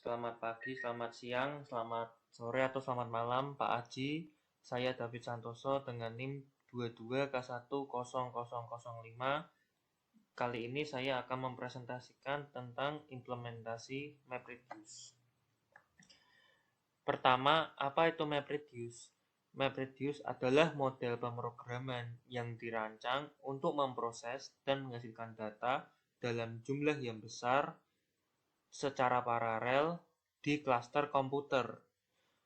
Selamat pagi, selamat siang, selamat sore atau selamat malam Pak Aji. Saya David Santoso dengan NIM 22K10005. Kali ini saya akan mempresentasikan tentang implementasi MapReduce. Pertama, apa itu MapReduce? MapReduce adalah model pemrograman yang dirancang untuk memproses dan menghasilkan data dalam jumlah yang besar secara paralel di klaster komputer.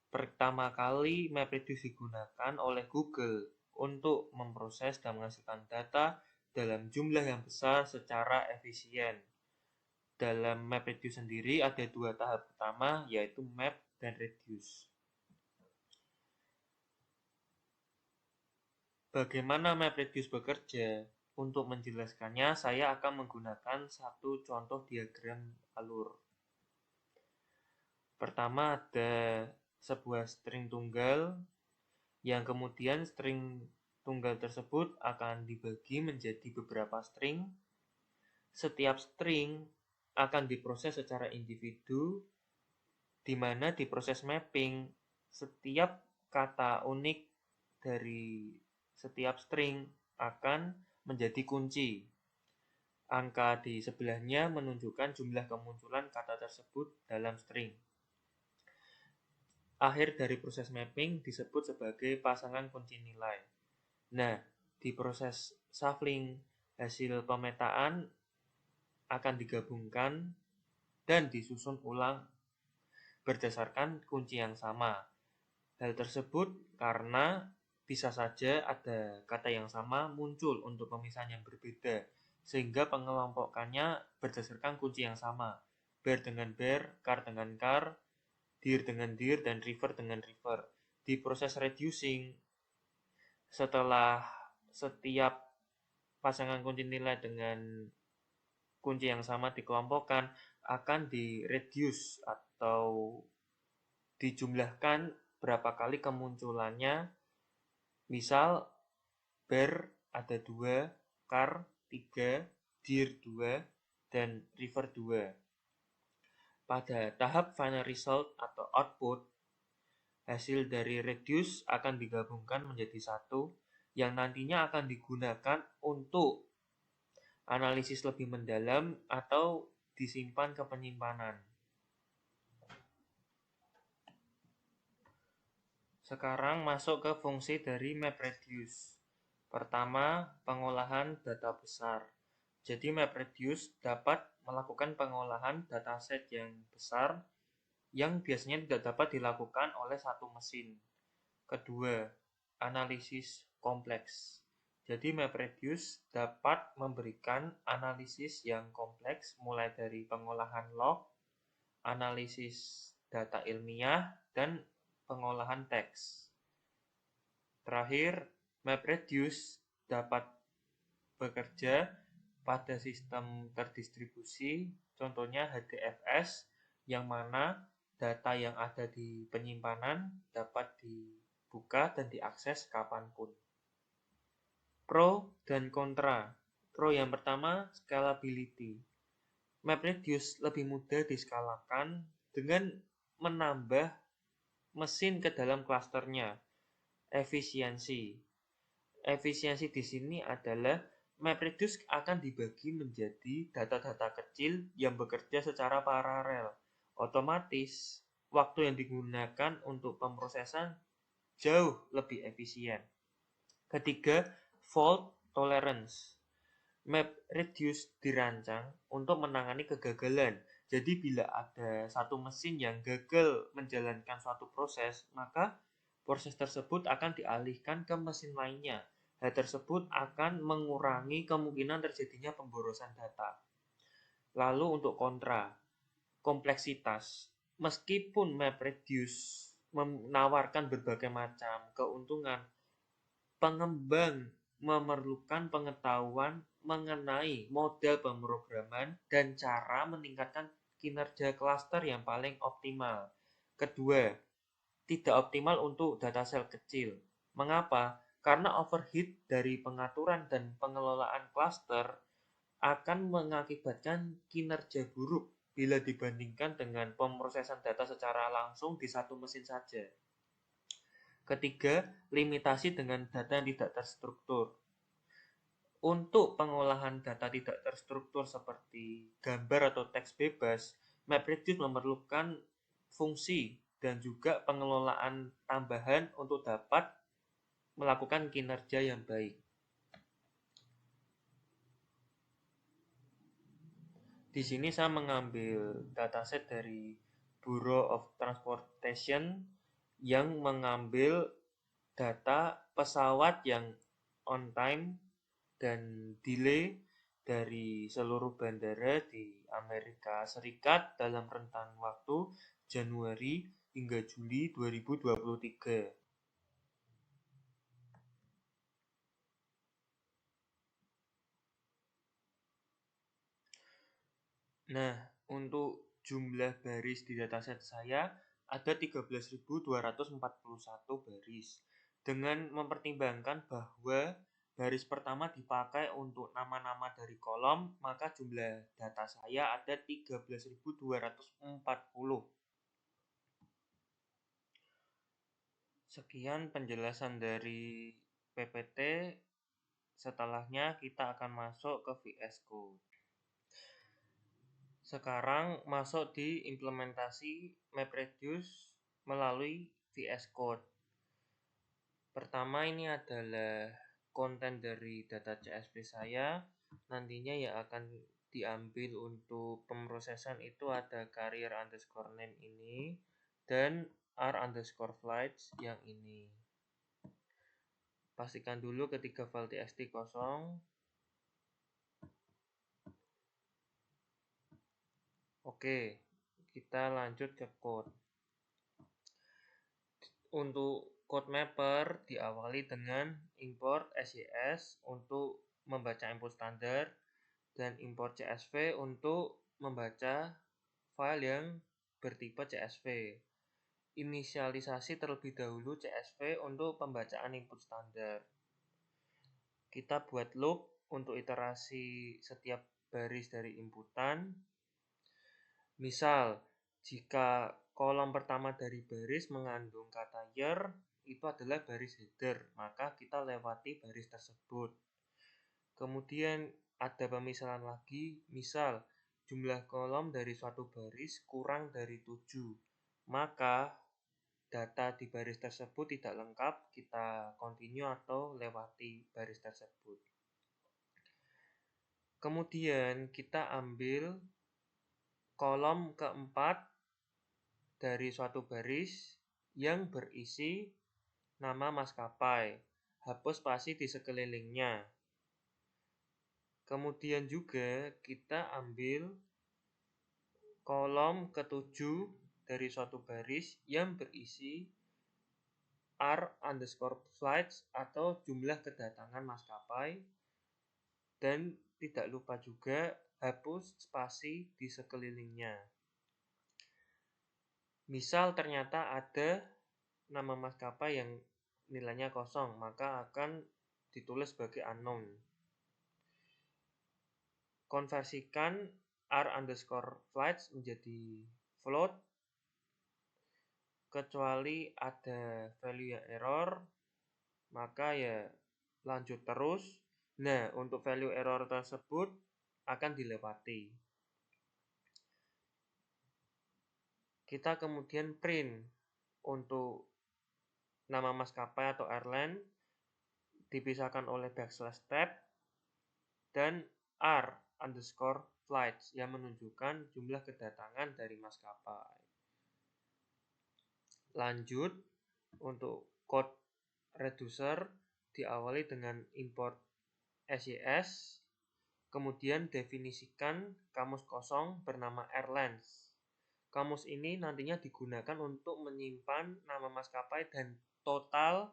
Pertama kali MapReduce digunakan oleh Google untuk memproses dan menghasilkan data dalam jumlah yang besar secara efisien. Dalam MapReduce sendiri ada dua tahap utama, yaitu map dan reduce. Bagaimana MapReduce bekerja? Untuk menjelaskannya, saya akan menggunakan satu contoh diagram alur. Pertama ada sebuah string tunggal, yang kemudian string tunggal tersebut akan dibagi menjadi beberapa string. Setiap string akan diproses secara individu, di mana di proses mapping setiap kata unik dari setiap string akan menjadi kunci. Angka di sebelahnya menunjukkan jumlah kemunculan kata tersebut dalam string. Akhir dari proses mapping disebut sebagai pasangan kunci nilai. Nah, di proses shuffling hasil pemetaan akan digabungkan dan disusun ulang berdasarkan kunci yang sama. Hal tersebut karena bisa saja ada kata yang sama muncul untuk pemisahan yang berbeda, sehingga pengelompokannya berdasarkan kunci yang sama. Bear dengan bear, car dengan car, dir dengan dir, dan river dengan river. Di proses reducing, setelah setiap pasangan kunci nilai dengan kunci yang sama dikelompokkan, akan di-reduce atau dijumlahkan berapa kali kemunculannya. Misal, bear ada 2, car 3, deer 2, dan river 2. Pada tahap final result atau output, hasil dari reduce akan digabungkan menjadi satu, yang nantinya akan digunakan untuk analisis lebih mendalam atau disimpan ke penyimpanan. Sekarang masuk ke fungsi dari MapReduce. Pertama, pengolahan data besar. Jadi MapReduce dapat melakukan pengolahan dataset yang besar yang biasanya tidak dapat dilakukan oleh satu mesin. Kedua, analisis kompleks. Jadi MapReduce dapat memberikan analisis yang kompleks mulai dari pengolahan log, analisis data ilmiah, dan pengolahan teks. Terakhir, MapReduce dapat bekerja pada sistem terdistribusi, contohnya HDFS, yang mana data yang ada di penyimpanan dapat dibuka dan diakses kapanpun. Pro dan kontra. Pro yang pertama, scalability. MapReduce lebih mudah diskalakan dengan menambah mesin ke dalam klasternya. Efisiensi. Efisiensi di sini adalah MapReduce akan dibagi menjadi data-data kecil yang bekerja secara paralel. Otomatis, waktu yang digunakan untuk pemrosesan jauh lebih efisien. Ketiga, fault tolerance. MapReduce dirancang untuk menangani kegagalan. Jadi bila ada satu mesin yang gagal menjalankan suatu proses, maka proses tersebut akan dialihkan ke mesin lainnya. Hal tersebut akan mengurangi kemungkinan terjadinya pemborosan data. Lalu untuk kontra, kompleksitas. Meskipun MapReduce menawarkan berbagai macam keuntungan, pengembang memerlukan pengetahuan mengenai model pemrograman dan cara meningkatkan kinerja klaster yang paling optimal. Kedua, tidak optimal untuk dataset kecil. Mengapa? Karena overhead dari pengaturan dan pengelolaan klaster akan mengakibatkan kinerja buruk bila dibandingkan dengan pemrosesan data secara langsung di satu mesin saja. Ketiga, limitasi dengan data yang tidak terstruktur. Untuk pengolahan data tidak terstruktur seperti gambar atau teks bebas, MapReduce memerlukan fungsi dan juga pengelolaan tambahan untuk dapat melakukan kinerja yang baik. Di sini saya mengambil dataset dari Bureau of Transportation yang mengambil data pesawat yang on time dan delay dari seluruh bandara di Amerika Serikat dalam rentang waktu Januari hingga Juli 2023. Nah, untuk jumlah baris di dataset saya ada 13.241 baris. Dengan mempertimbangkan bahwa baris pertama dipakai untuk nama-nama dari kolom, maka jumlah data saya ada 13.240. Sekian penjelasan dari PPT. Setelahnya kita akan masuk ke VS Code. Sekarang masuk di implementasi MapReduce melalui VS Code. Pertama ini adalah konten dari data CSV saya. Nantinya yang akan diambil untuk pemrosesan itu ada career underscore name ini dan r underscore flights yang ini. Pastikan dulu ketiga file txt kosong. Oke, kita lanjut ke code. Untuk code mapper diawali dengan import SYS untuk membaca input standar dan import CSV untuk membaca file yang bertipe CSV. Inisialisasi terlebih dahulu CSV untuk pembacaan input standar. Kita buat loop untuk iterasi setiap baris dari inputan. Misal, jika kolom pertama dari baris mengandung kata year, itu adalah baris header, maka kita lewati baris tersebut. Kemudian ada pemisahan lagi, misal jumlah kolom dari suatu baris kurang dari 7, maka data di baris tersebut tidak lengkap, kita continue atau lewati baris tersebut. Kemudian kita ambil kolom keempat dari suatu baris yang berisi nama maskapai, hapus spasi di sekelilingnya. Kemudian juga kita ambil kolom ketujuh dari suatu baris yang berisi r underscore flights atau jumlah kedatangan maskapai, dan tidak lupa juga hapus spasi di sekelilingnya. Misal ternyata ada nama maskapai yang nilainya kosong, maka akan ditulis sebagai unknown. Konversikan r underscore flights menjadi float, kecuali ada value yang error, maka ya lanjut terus. Nah, untuk value error tersebut akan dilewati. Kita kemudian print untuk nama maskapai atau airline dipisahkan oleh backslash tab dan r underscore flights yang menunjukkan jumlah kedatangan dari maskapai. Lanjut, untuk code reducer diawali dengan import SYS, kemudian definisikan kamus kosong bernama airlines. Kamus ini nantinya digunakan untuk menyimpan nama maskapai dan total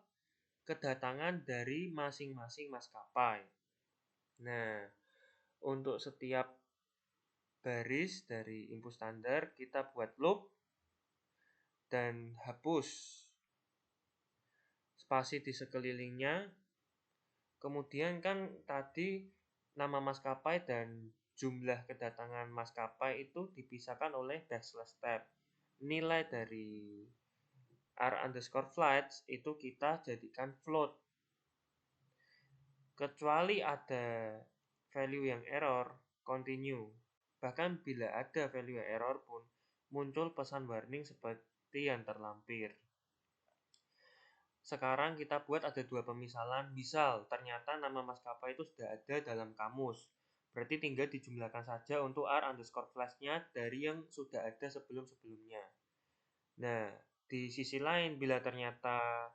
kedatangan dari masing-masing maskapai. Nah, untuk setiap baris dari input standar kita buat loop dan hapus spasi di sekelilingnya. Kemudian kan tadi nama maskapai dan jumlah kedatangan maskapai itu dipisahkan oleh backslash tab. Nilai dari r_flights itu kita jadikan float. Kecuali ada value yang error, continue. Bahkan bila ada value yang error pun, muncul pesan warning seperti yang terlampir. Sekarang kita buat ada dua pemisalan. Misal, ternyata nama maskapai itu sudah ada dalam kamus. Berarti tinggal dijumlahkan saja untuk r_flash-nya dari yang sudah ada sebelum-sebelumnya. Nah, di sisi lain, bila ternyata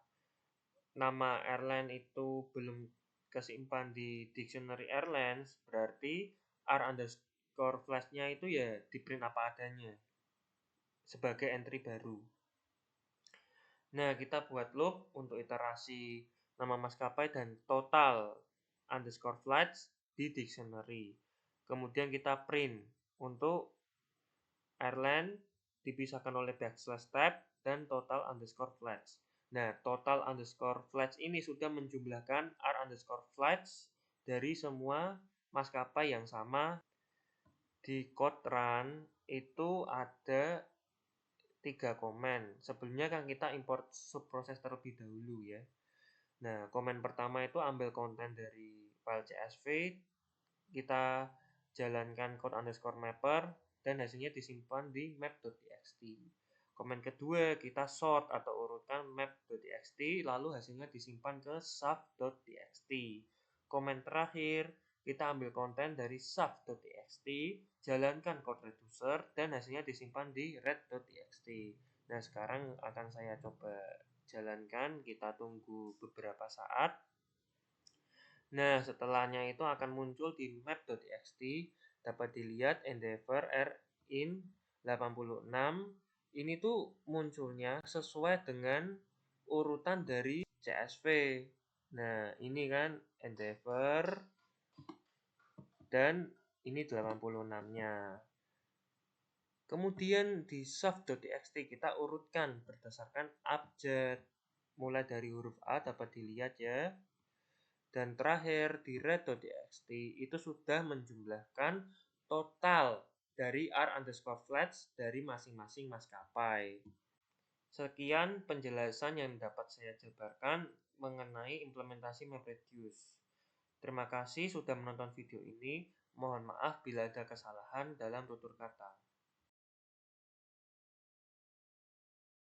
nama airline itu belum kesimpan di dictionary airlines, berarti r_flash-nya itu ya di print apa adanya sebagai entry baru. Nah, kita buat loop untuk iterasi nama maskapai dan total _flights di dictionary. Kemudian kita print untuk airline dipisahkan oleh backslash tab dan total _flights. Nah, total _flights ini sudah menjumlahkan r_flights dari semua maskapai yang sama. Di code run itu ada 3 komen. Sebelumnya kan kita import subproses terlebih dahulu ya. Nah, komen pertama itu ambil konten dari file CSV, kita jalankan code_mapper dan hasilnya disimpan di map.txt. Komen kedua, kita sort atau urutkan map.txt, lalu hasilnya disimpan ke sub.txt. Komen terakhir, kita ambil konten dari sub.txt, jalankan code reducer, dan hasilnya disimpan di red.txt. Nah, sekarang akan saya coba jalankan, kita tunggu beberapa saat. Nah, setelahnya itu akan muncul di map.txt, dapat dilihat endeavor r_in 86. Ini tuh munculnya sesuai dengan urutan dari CSV. Nah, ini kan endeavor dan ini 86-nya. Kemudian di sub.txt kita urutkan berdasarkan abjad. Mulai dari huruf A dapat dilihat ya. Dan terakhir di red.txt itu sudah menjumlahkan total dari r_flights dari masing-masing maskapai. Sekian penjelasan yang dapat saya jabarkan mengenai implementasi MapReduce. Terima kasih sudah menonton video ini. Mohon maaf bila ada kesalahan dalam tutur kata.